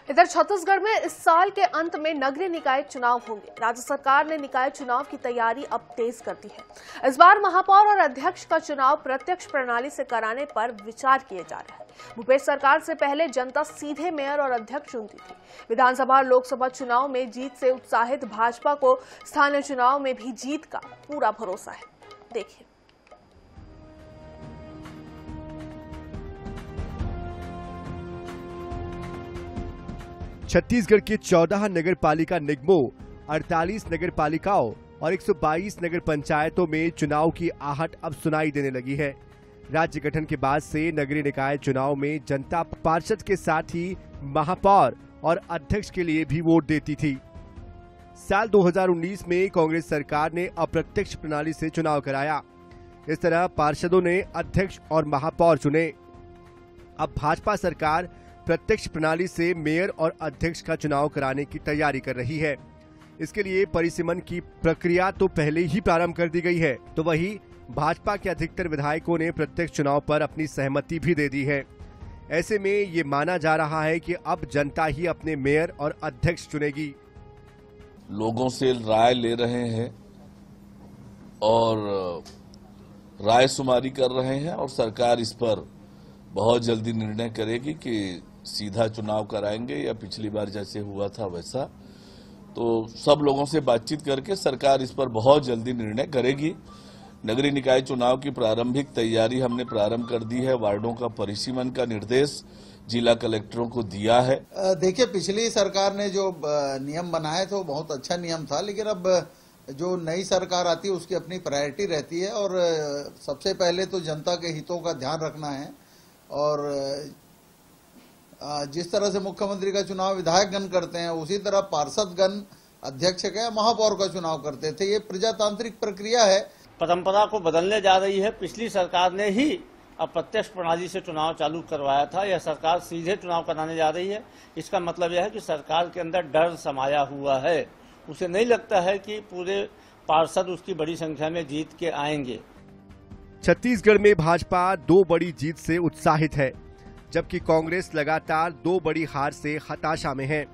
इधर छत्तीसगढ़ में इस साल के अंत में नगरीय निकाय चुनाव होंगे। राज्य सरकार ने निकाय चुनाव की तैयारी अब तेज कर दी है। इस बार महापौर और अध्यक्ष का चुनाव प्रत्यक्ष प्रणाली से कराने पर विचार किए जा रहा है। भूपेश सरकार से पहले जनता सीधे मेयर और अध्यक्ष चुनती थी। विधानसभा और लोकसभा चुनाव में जीत से उत्साहित भाजपा को स्थानीय चुनाव में भी जीत का पूरा भरोसा है। देखिए। छत्तीसगढ़ के 14 नगर पालिका निगमों, 48 नगर पालिकाओं और 122 नगर पंचायतों में चुनाव की आहट अब सुनाई देने लगी है। राज्य गठन के बाद से नगरीय निकाय चुनाव में जनता पार्षद के साथ ही महापौर और अध्यक्ष के लिए भी वोट देती थी। साल 2019 में कांग्रेस सरकार ने अप्रत्यक्ष प्रणाली से चुनाव कराया। इस तरह पार्षदों ने अध्यक्ष और महापौर चुने। अब भाजपा सरकार प्रत्यक्ष प्रणाली से मेयर और अध्यक्ष का चुनाव कराने की तैयारी कर रही है। इसके लिए परिसीमन की प्रक्रिया तो पहले ही प्रारंभ कर दी गई है, तो वहीं भाजपा के अधिकतर विधायकों ने प्रत्यक्ष चुनाव पर अपनी सहमति भी दे दी है। ऐसे में ये माना जा रहा है कि अब जनता ही अपने मेयर और अध्यक्ष चुनेगी। लोगों से राय ले रहे हैं और राय शुमारी कर रहे हैं और सरकार इस पर बहुत जल्दी निर्णय करेगी कि सीधा चुनाव कराएंगे या पिछली बार जैसे हुआ था वैसा। तो सब लोगों से बातचीत करके सरकार इस पर बहुत जल्दी निर्णय करेगी। नगरीय निकाय चुनाव की प्रारंभिक तैयारी हमने प्रारंभ कर दी है। वार्डों का परिसीमन का निर्देश जिला कलेक्टरों को दिया है। देखिए, पिछली सरकार ने जो नियम बनाए थे वो बहुत अच्छा नियम था, लेकिन अब जो नई सरकार आती है उसकी अपनी प्रायोरिटी रहती है और सबसे पहले तो जनता के हितों का ध्यान रखना है। और जिस तरह से मुख्यमंत्री का चुनाव विधायकगण करते हैं उसी तरह पार्षदगण अध्यक्ष का या महापौर का चुनाव करते थे। ये प्रजातांत्रिक प्रक्रिया है। परंपरा को बदलने जा रही है। पिछली सरकार ने ही अप्रत्यक्ष प्रणाली से चुनाव चालू करवाया था। यह सरकार सीधे चुनाव कराने जा रही है। इसका मतलब यह है कि सरकार के अंदर डर समाया हुआ है। उसे नहीं लगता है कि पूरे पार्षद उसकी बड़ी संख्या में जीत के आएंगे। छत्तीसगढ़ में भाजपा 2 बड़ी जीत से उत्साहित है, जबकि कांग्रेस लगातार 2 बड़ी हार से हताशा में है।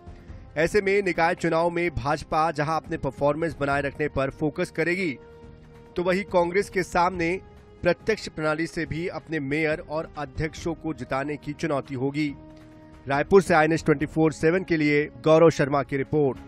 ऐसे में निकाय चुनाव में भाजपा जहां अपने परफॉर्मेंस बनाए रखने पर फोकस करेगी, तो वहीं कांग्रेस के सामने प्रत्यक्ष प्रणाली से भी अपने मेयर और अध्यक्षों को जिताने की चुनौती होगी। रायपुर से INS 24/7 के लिए गौरव शर्मा की रिपोर्ट।